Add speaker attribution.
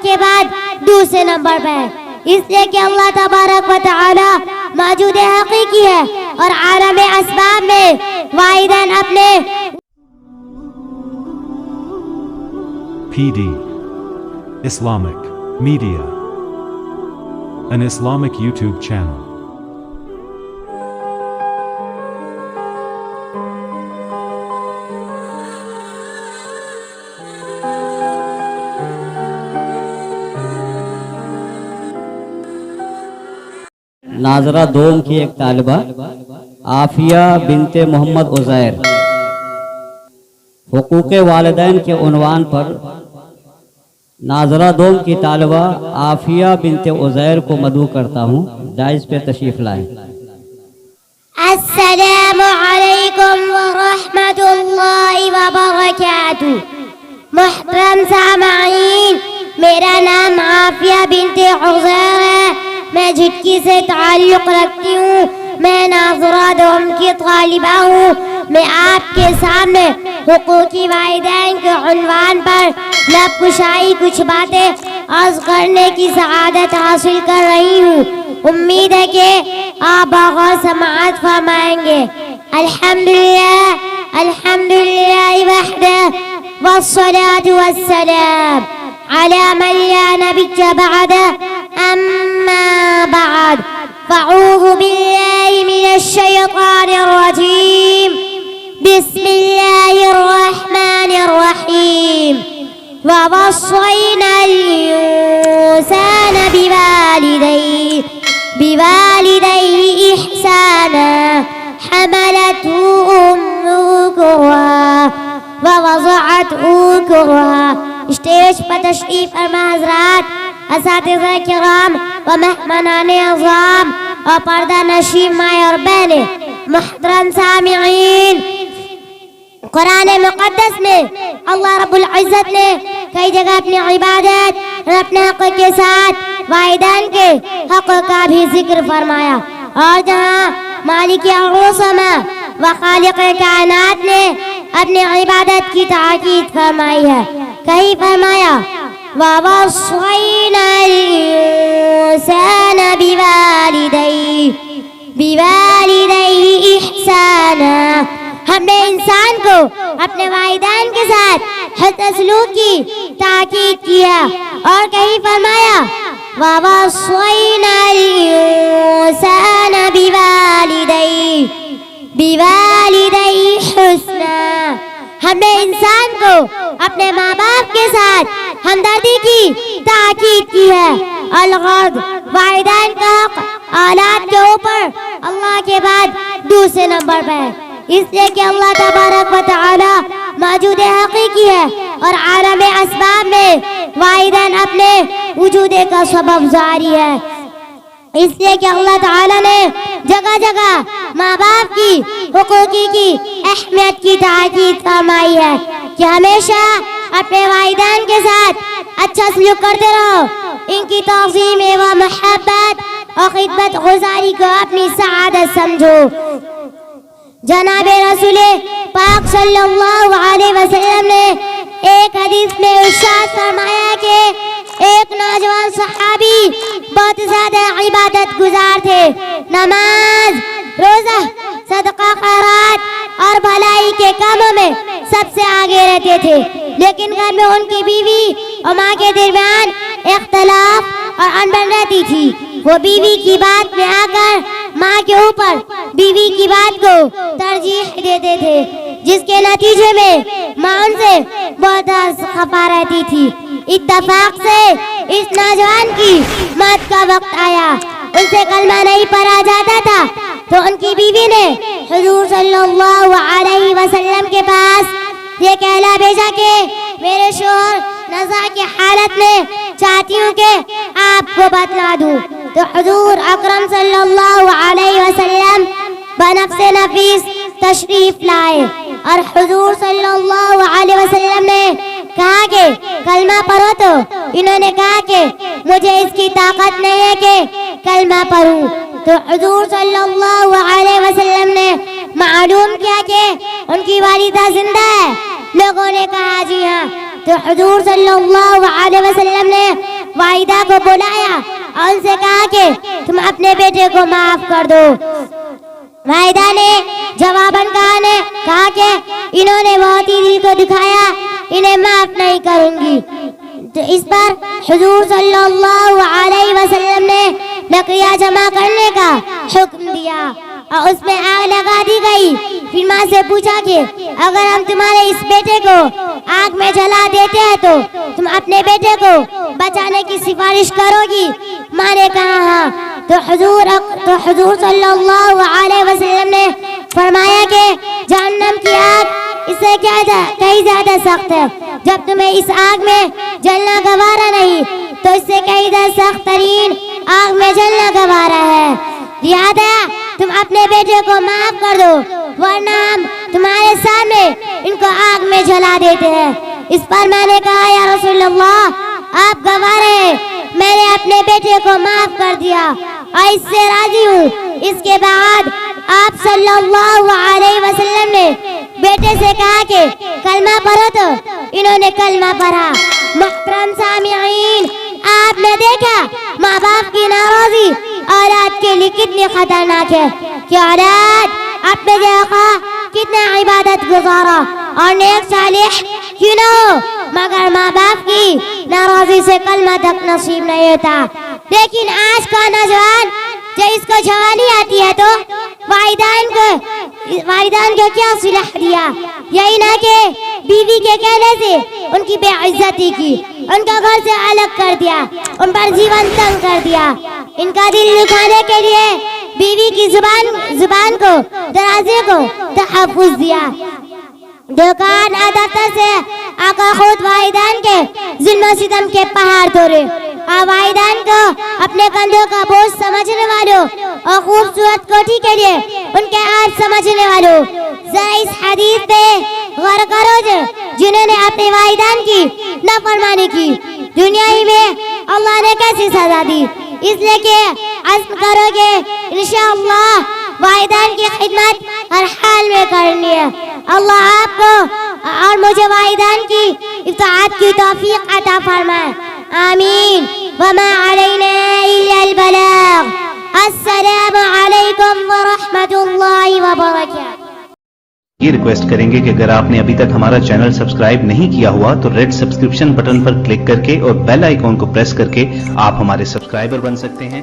Speaker 1: کے بعد دوسرے نمبر پہ ہے، اس لیے کہ اللہ تبارک و تعالی موجود حقیقی ہے اور عالم اسباب میں واحداً اپنے
Speaker 2: PD Islamic Media, an Islamic YouTube channel.
Speaker 3: ناظرہ دوم کی ایک طالبہ عافیہ بنت محمد عزیر، حقوق والدین کے عنوان پر ناظرہ دوم کی طالبہ عافیہ بنت عزیر کو مدعو کرتا ہوں، دائز پہ تشریف لائیں۔
Speaker 1: السلام علیکم ورحمۃ اللہ وبرکاتہ۔ محترم سامعین، میرا نام عافیہ بنت عزیر ہے، میں جھٹکی سے تعلق رکھتی ہوں، میں ناظرہ دوم کی طالبہ ہوں۔ میں آپ کے سامنے حقوقی والدین کے عنوان پر لب کشائی کچھ باتیں عرض کرنے کی سعادت حاصل کر رہی ہوں، امید ہے کہ آپ بغور سماعت فرمائیں گے۔ الحمدللہ الحمدللہ وحدہ والصلاة والسلام على من لا نبي بعده، أما بعد فأعوذ بالله من الشيطان الرجيم، بسم الله الرحمن الرحيم۔ ووصينا الإنسان بوالديه إحسانا، حملته أمه كرها ووضعته كرها۔ اسٹیج پر تشریف فرما حضرات، اساتذہ کرام و مہمانان اعظام اور پردہ نشین مائیں اور بہنیں، محترم سامعین، قرآن مقدس میں اللہ رب العزت نے کئی جگہ اپنی عبادت اور اپنے حق کے ساتھ والدین کے حق کا بھی ذکر فرمایا، اور جہاں مالک السما و خالق کائنات نے اپنی عبادت کی تاکید فرمائی ہے، کہیں فرمایا وَوَصَّيْنَا الْإِنسَانَ بِوَالِدَيْهِ إِحْسَانًا۔ ہم نے انسان کو اپنے والدین کے ساتھ حسن سلوک کی تاکید کیا، اور کہیں فرمایا وَوَصَّيْنَا الْإِنسَانَ بِوَالِدَيْهِ حُسْنًا۔ ہم نے انسان کو اپنے ماں باپ کے ساتھ ہمدردی کی تاکید کی ہے۔ الغرض والدین کا حق اولاد کے اوپر اللہ کے بعد دوسرے نمبر پہ ہے، اس لیے کہ اللہ تبارک و تعالی موجود حقیقی ہے اور عالم اسباب میں والدین اپنے وجود کا سبب جاری ہے، اس لیے کہ اللہ تعالی نے جگہ جگہ ماں باپ کی حقوقی کی اہمیت کی تاکید فرمائی ہے کہ ہمیشہ اپنے والدین کے ساتھ اچھا سلوک کرتے رہو، ان کی تعظیم و محبت اور خدمت گزاری کو اپنی سعادت سمجھو۔ جناب رسول پاک صلی اللہ علیہ وسلم نے ایک حدیث میں ارشاد فرمایا کہ ایک نوجوان صحابی بہت زیادہ عبادت گزار تھے، نماز، روزہ، صدقہ، خیرات اور بھلائی کے کاموں میں سب سے آگے رہتے تھے، لیکن گھر میں ان کی بیوی اور ماں کے درمیان اختلاف اور انبن رہتی تھی۔ وہ بیوی کی بات میں آ کر ماں کے اوپر بیوی کی بات کو ترجیح دیتے تھے، جس کے نتیجے میں ماں ان سے بہت خفا رہتی تھی۔ اتفاق سے اس نوجوان کی موت کا وقت آیا، ان سے کلمہ نہیں پڑھا جاتا تھا، تو ان کی بیوی نے حضور صلی اللہ علیہ وسلم کے پاس یہ کہلا بھیجا کہ میرے شوہر نزا کی حالت میں چاہتی ہوں کہ آپ کو بتلا دوں۔ تو حضور اکرم صلی اللہ علیہ وسلم بنفس نفیس تشریف لائے، اور حضور صلی اللہ علیہ وسلم نے کہا کہ کلمہ پڑھو، تو انہوں نے کہا کہ مجھے اس کی طاقت نہیں ہے کہ کلمہ پڑھوں۔ تو حضور صلی اللہ علیہ وسلم نے معلوم کیا کہ ان کی والدہ زندہ ہے۔ لوگوں نے کہا جی ہاں، تو حضور صلی اللہ علیہ وسلم نے والدہ کو بلایا اور ان سے کہا کہ تم اپنے بیٹے کو معاف کر دو. والدہ نے جواباً کہا کہ انہوں نے بہت ہی دل کو دکھایا, انہیں معاف نہیں کروں گی. تو اس پر حضور صلی اللہ علیہ وسلم نے لکڑیاں جمع کرنے کا حکم دیا اور اس میں آگ لگا دی گئی. پھر ماں سے پوچھا کہ اگر ہم تمہارے اس بیٹے کو آگ میں جلا دیتے ہیں تو تم اپنے بیٹے کو بچانے کی سفارش کرو گی؟ ماں نے کہا ہاں. تو حضور صلی اللہ علیہ وسلم نے فرمایا کہ جہنم کی آگ اس سے کہیں زیادہ سخت ہے. جب تمہیں اس آگ میں جلنا گوارا نہیں تو اس سے کہیں زیادہ سخت ترین آگ میں جلنا گوارا ہے. لہذا تم اپنے بیٹے کو معاف کر دو ورنہ ہم تمہارے سامنے ان کو آگ میں جلا دیتے ہیں. اس پر میں نے کہا یا رسول اللہ آپ گواہ ہیں, میں نے اپنے بیٹے کو معاف کر دیا اور اس سے راضی ہوں. اس کے بعد آپ صلی اللہ علیہ وسلم نے بیٹے سے کہا کہ کلمہ پڑھو, تو انہوں نے کلمہ پڑھا. محترم سامعین, آپ نے دیکھا ماں باپ کی ناراضی اولاد کے لیے کتنی خطرناک ہے کہ اولاد اپنے دیکھا کتنا عبادت گزارا اور نیک صالح کیوں نہ ہو مگر ماں باپ کی ناراضی سے کلمہ تک نصیب نہیں ہوتا. لیکن آج کا نوجوان جب اس کو جوانی آتی ہے تو والدین کو کیا صلح دیا, یہی نہ کہ بیوی کے کہنے سے ان کی بے عزتی کی, ان کا گھر سے الگ کر دیا, ان پر جیون تنگ کر دیا. ان کا دل دکھانے کے لیے بیوی کی زبان کو دروازے کو تحفظ دیا. دکان دفتر سے آقا خود والدین کے ظلم و ستم کے پہاڑ توڑے اور والدین کو اپنے کندھوں کا بوجھ سمجھنے والوں اور خوبصورت کوٹھی کے لیے ان کے ہاتھ سمجھنے والوں, ذرا اس حدیث پہ غور کرو جنہوں نے اپنے والدین کی نافرمانی کی دنیا ہی میں اللہ نے کیسی سزا دی. اس لیے کہ عزم کرو گے انشاءاللہ والدین کی خدمت ہر حال میں کرنی ہے. اللہ آپ کو اور مجھے والدین کی اطاعت کی توفیق عطا فرمائے, آمین. وما علینا الا البلاغ. السلام علیکم ورحمۃ اللہ وبرکاتہ.
Speaker 4: یہ ریکویسٹ کریں گے کہ اگر آپ نے ابھی تک ہمارا چینل سبسکرائب نہیں کیا ہوا تو ریڈ سبسکرپشن بٹن پر کلک کر کے اور بیل آئیکن کو پریس کر کے آپ ہمارے سبسکرائبر بن سکتے ہیں.